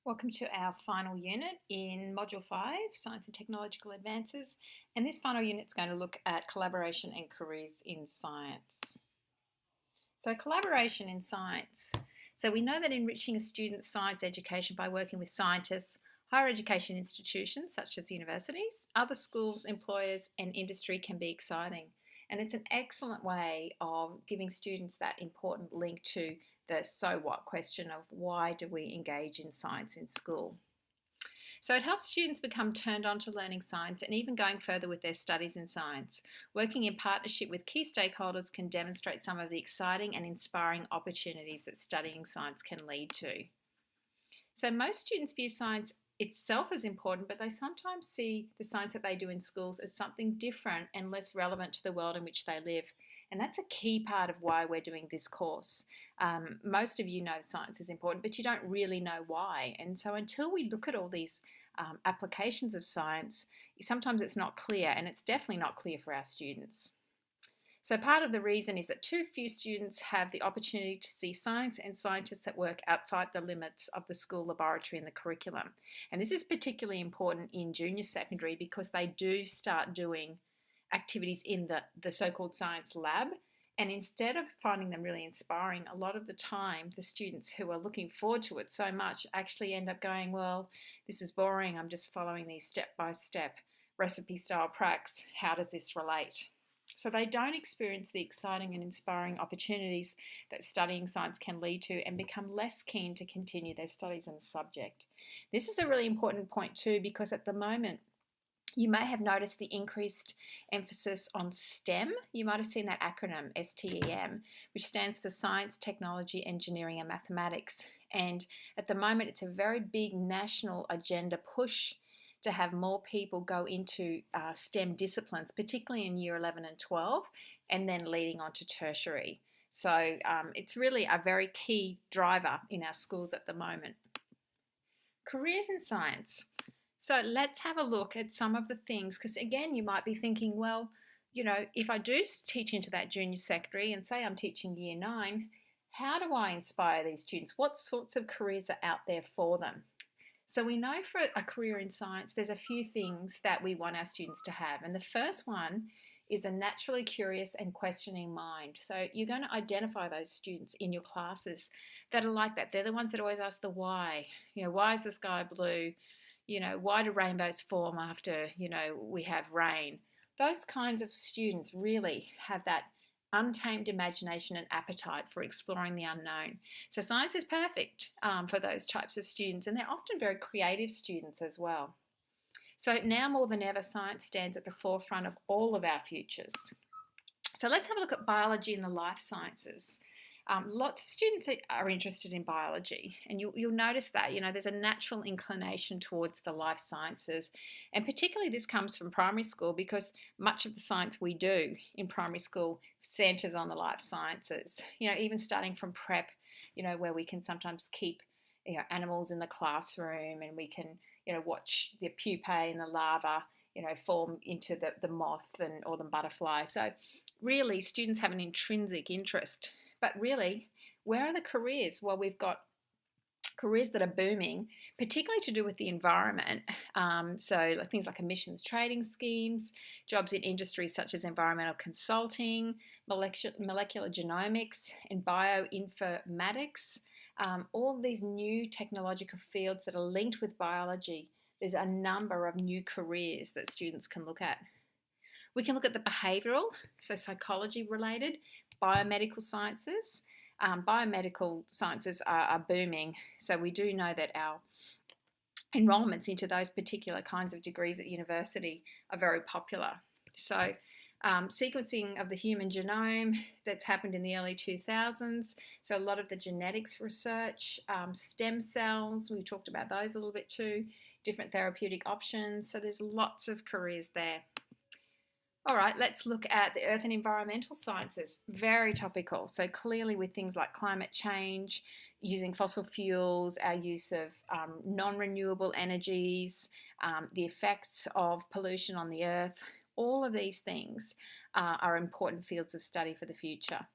Welcome to our final unit in Module 5, Science and Technological Advances. And this final unit is going to look at collaboration and careers in science. So collaboration in science. So we know that enriching a student's science education by working with scientists, higher education institutions such as universities, other schools, employers and industry can be exciting. And it's an excellent way of giving students that important link to the so what question of why do we engage in science in school. So it helps students become turned on to learning science and even going further with their studies in science. Working in partnership with key stakeholders can demonstrate some of the exciting and inspiring opportunities that studying science can lead to. So most students view science itself as important, but they sometimes see the science that they do in schools as something different and less relevant to the world in which they live. And that's a key part of why we're doing this course. Most of you know science is important, but you don't really know why. And so until we look at all these applications of science, sometimes it's not clear, and it's definitely not clear for our students. So part of the reason is that too few students have the opportunity to see science and scientists at work outside the limits of the school laboratory and the curriculum. And this is particularly important in junior secondary because they do start doing activities in the so-called science lab. And instead of finding them really inspiring, a lot of the time the students who are looking forward to it so much actually end up going, well, this is boring, I'm just following these step-by-step recipe style pracs. How does this relate? So they don't experience the exciting and inspiring opportunities that studying science can lead to and become less keen to continue their studies in the subject. This is a really important point too, because at the moment you may have noticed the increased emphasis on STEM. You might have seen that acronym, STEM, which stands for Science, Technology, Engineering and Mathematics. And at the moment, it's a very big national agenda push to have more people go into STEM disciplines, particularly in year 11 and 12, and then leading on to tertiary. So it's really a very key driver in our schools at the moment. Careers in science. So let's have a look at some of the things, because again, you might be thinking, well, you know, if I do teach into that junior secondary and say I'm teaching year 9, how do I inspire these students? What sorts of careers are out there for them? So we know for a career in science, there's a few things that we want our students to have. And the first one is a naturally curious and questioning mind. So you're going to identify those students in your classes that are like that. They're the ones that always ask the why. You know, why is the sky blue? You know, why do rainbows form after, you know, we have rain? Those kinds of students really have that untamed imagination and appetite for exploring the unknown. So science is perfect for those types of students, and they're often very creative students as well. So now more than ever, science stands at the forefront of all of our futures. So let's have a look at biology and the life sciences. Lots of students are interested in biology, and you'll notice that, you know, there's a natural inclination towards the life sciences, and particularly this comes from primary school because much of the science we do in primary school centres on the life sciences. You know, even starting from prep, you know, where we can sometimes keep, you know, animals in the classroom, and we can, you know, watch the pupae and the larva, you know, form into the moth or the butterfly. So really, students have an intrinsic interest. But really, where are the careers? Well, we've got careers that are booming, particularly to do with the environment. So things like emissions trading schemes, jobs in industries such as environmental consulting, molecular genomics, and bioinformatics. All these new technological fields that are linked with biology. There's a number of new careers that students can look at. We can look at the behavioural, so psychology related, biomedical sciences. Biomedical sciences are booming, so we do know that our enrolments into those particular kinds of degrees at university are very popular. So sequencing of the human genome, that's happened in the early 2000s, so a lot of the genetics research, stem cells, we talked about those a little bit too, different therapeutic options, so there's lots of careers there. All right, let's look at the earth and environmental sciences. Very topical. So clearly with things like climate change, using fossil fuels, our use of non-renewable energies, the effects of pollution on the earth, all of these things are important fields of study for the future.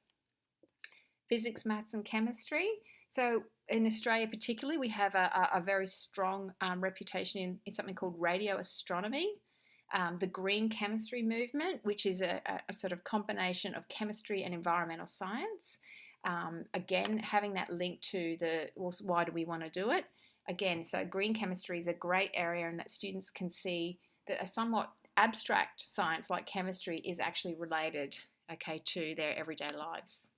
Physics, maths and chemistry. So in Australia particularly, we have a very strong reputation in something called radio astronomy, the green chemistry movement, which is a sort of combination of chemistry and environmental science. Again, having that link to why do we want to do it? Again, so green chemistry is a great area and that students can see that a somewhat abstract science like chemistry is actually related, okay, to their everyday lives.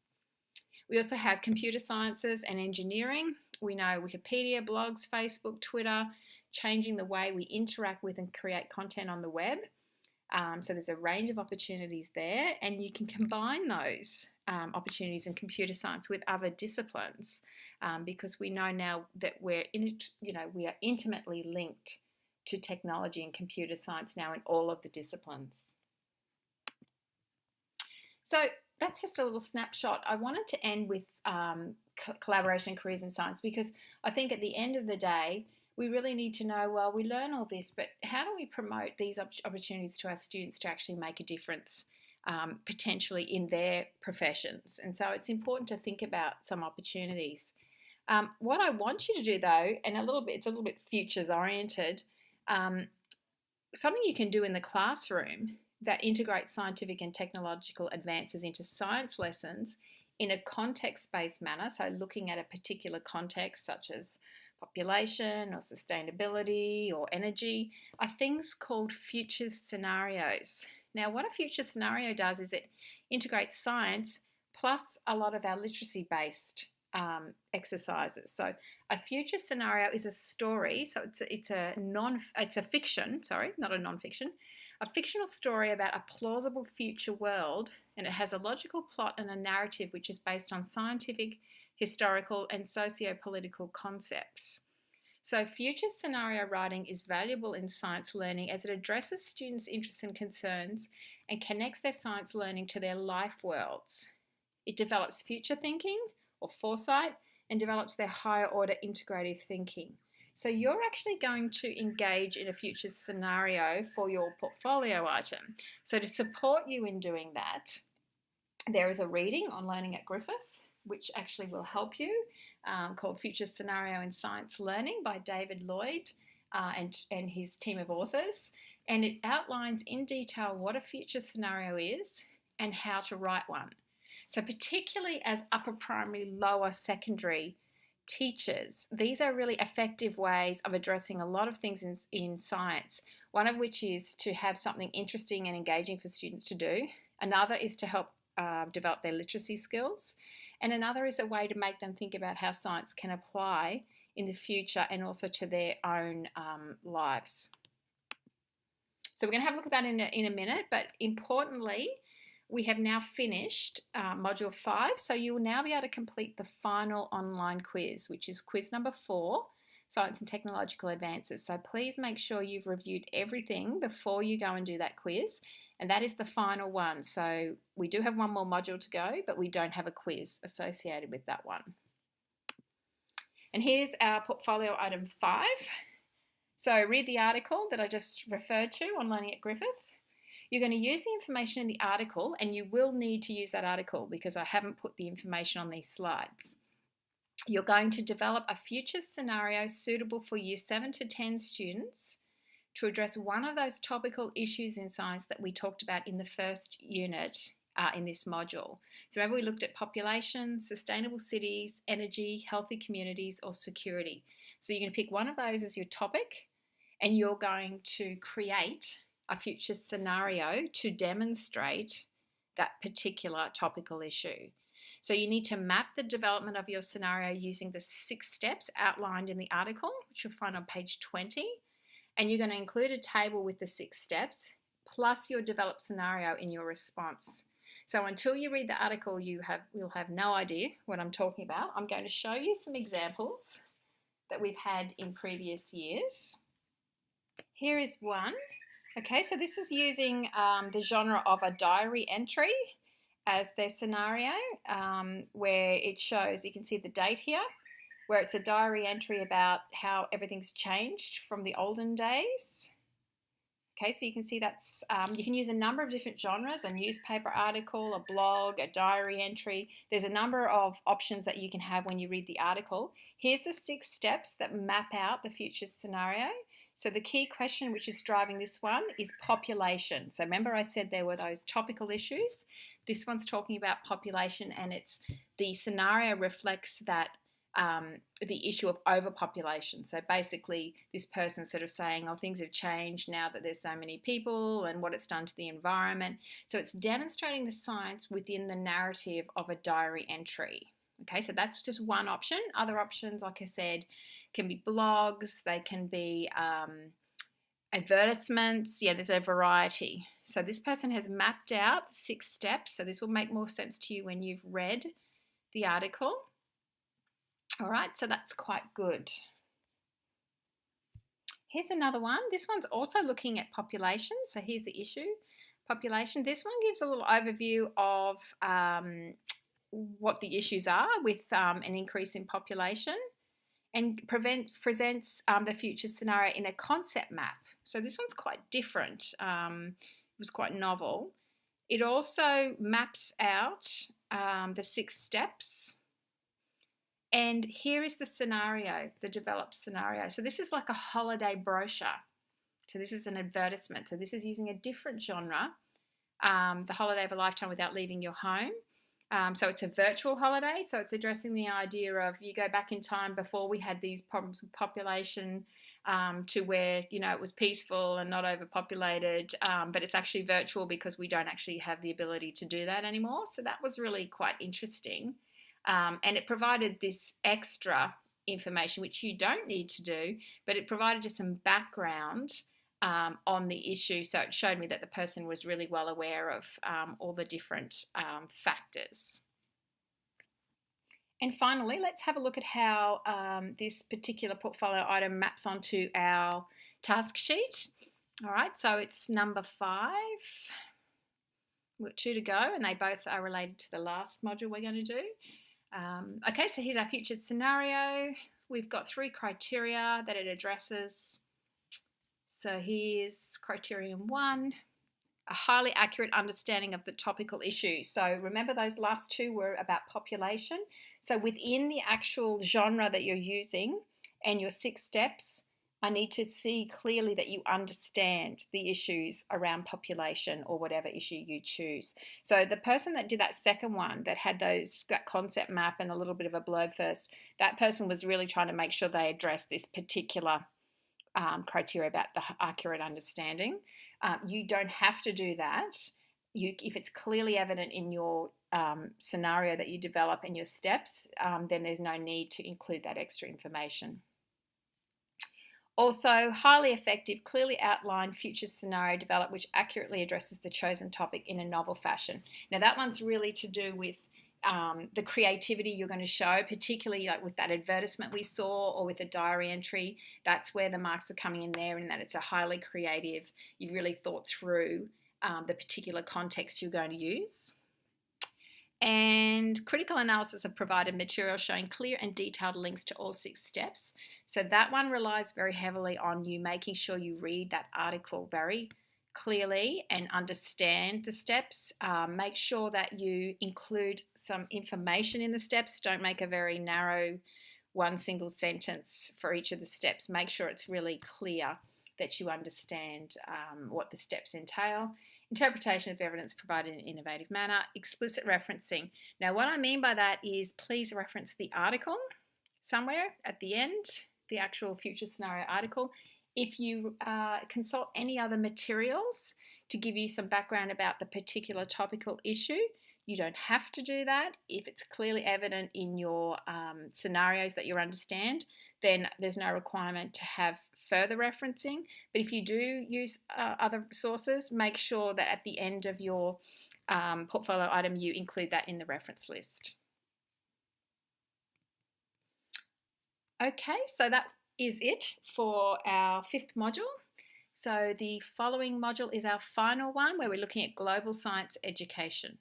We also have computer sciences and engineering. We know Wikipedia, blogs, Facebook, Twitter, changing the way we interact with and create content on the web. So there's a range of opportunities there, and you can combine those opportunities in computer science with other disciplines because we know now that we are intimately linked to technology and computer science now in all of the disciplines. So that's just a little snapshot. I wanted to end with collaboration and careers in science because I think at the end of the day, we really need to know, well, we learn all this, but how do we promote these opportunities to our students to actually make a difference potentially in their professions? And so it's important to think about some opportunities. What I want you to do though, and it's a little bit futures oriented, something you can do in the classroom that integrates scientific and technological advances into science lessons in a context-based manner, so looking at a particular context such as population or sustainability or energy, are things called futures scenarios. Now, what a future scenario does is it integrates science plus a lot of our literacy-based exercises. So a future scenario is a story, so it's a fiction, not a non-fiction, a fictional story about a plausible future world, and it has a logical plot and a narrative which is based on scientific, historical, and socio-political concepts. So future scenario writing is valuable in science learning as it addresses students' interests and concerns and connects their science learning to their life worlds. It develops future thinking or foresight and develops their higher order integrative thinking. So you're actually going to engage in a future scenario for your portfolio item. So to support you in doing that, there is a reading on Learning at Griffith, which actually will help you, called Future Scenario in Science Learning by David Lloyd and his team of authors. And it outlines in detail what a future scenario is and how to write one. So particularly as upper primary, lower secondary teachers, these are really effective ways of addressing a lot of things in science, one of which is to have something interesting and engaging for students to do. Another is to help develop their literacy skills. And another is a way to make them think about how science can apply in the future and also to their own lives. So we're going to have a look at that in a minute, but importantly, we have now finished Module 5, so you will now be able to complete the final online quiz, which is quiz number 4, Science and Technological Advances. So please make sure you've reviewed everything before you go and do that quiz, and that is the final one. So we do have one more module to go, but we don't have a quiz associated with that one. And here's our portfolio item 5. So read the article that I just referred to on Learning at Griffith. You're going to use the information in the article, and you will need to use that article because I haven't put the information on these slides. You're going to develop a future scenario suitable for Year 7 to 10 students to address one of those topical issues in science that we talked about in the first unit in this module. So remember we looked at population, sustainable cities, energy, healthy communities, or security. So you're going to pick one of those as your topic, and you're going to create a future scenario to demonstrate that particular topical issue. So you need to map the development of your scenario using the 6 steps outlined in the article, which you'll find on page 20. And you're going to include a table with the 6 steps, plus your developed scenario in your response. So until you read the article, you'll have no idea what I'm talking about. I'm going to show you some examples that we've had in previous years. Here is one. Okay, so this is using the genre of a diary entry as their scenario, where it shows, you can see the date here, where it's a diary entry about how everything's changed from the olden days. Okay, so you can see that's, you can use a number of different genres, a newspaper article, a blog, a diary entry. There's a number of options that you can have when you read the article. Here's the 6 steps that map out the future scenario. So the key question which is driving this one is population. So remember I said there were those topical issues. This one's talking about population, and the scenario reflects that the issue of overpopulation. So basically, this person's sort of saying, oh, things have changed now that there's so many people and what it's done to the environment. So it's demonstrating the science within the narrative of a diary entry. Okay, so that's just one option. Other options, like I said, can be blogs, they can be advertisements. Yeah, there's a variety. So this person has mapped out the 6 steps. So this will make more sense to you when you've read the article. All right, so that's quite good. Here's another one. This one's also looking at population. So here's the issue, population. This one gives a little overview of what the issues are with an increase in population, and presents the future scenario in a concept map. So this one's quite different. It was quite novel. It also maps out the 6 steps. And here is the scenario, the developed scenario. So this is like a holiday brochure. So this is an advertisement. So this is using a different genre, the holiday of a lifetime without leaving your home. So it's a virtual holiday. So it's addressing the idea of you go back in time before we had these problems with population, to where, you know, it was peaceful and not overpopulated, but it's actually virtual because we don't actually have the ability to do that anymore. So that was really quite interesting. And it provided this extra information, which you don't need to do, but it provided just some background on the issue. So it showed me that the person was really well aware of all the different factors. And finally, let's have a look at how this particular portfolio item maps onto our task sheet. All right, so it's number 5. We've got 2 to go, and they both are related to the last module we're going to do. Okay, so here's our future scenario. We've got 3 criteria that it addresses. So here's criterion 1, a highly accurate understanding of the topical issue. So remember those last 2 were about population. So within the actual genre that you're using and your 6 steps, I need to see clearly that you understand the issues around population or whatever issue you choose. So the person that did that second one, that had that concept map and a little bit of a blurb first, that person was really trying to make sure they addressed this particular criteria about the accurate understanding. You don't have to do that. If it's clearly evident in your scenario that you develop and your steps, then there's no need to include that extra information. Also, highly effective, clearly outlined future scenario developed which accurately addresses the chosen topic in a novel fashion. Now that one's really to do with the creativity you're going to show, particularly like with that advertisement we saw or with a diary entry. That's where the marks are coming in there, and that it's a highly creative, you've really thought through the particular context you're going to use. And critical analysis have provided material showing clear and detailed links to all 6 steps. So that one relies very heavily on you making sure you read that article very clearly and understand the steps. Make sure that you include some information in the steps. Don't make a very narrow one single sentence for each of the steps. Make sure it's really clear that you understand what the steps entail. Interpretation of evidence provided in an innovative manner. Explicit referencing. Now what I mean by that is please reference the article somewhere at the end, the actual future scenario article. If you consult any other materials to give you some background about the particular topical issue, you don't have to do that. If it's clearly evident in your scenarios that you understand, then there's no requirement to have further referencing. But if you do use other sources, make sure that at the end of your portfolio item you include that in the reference list. Okay, so that is it for our 5th module. So the following module is our final one, where we're looking at global science education.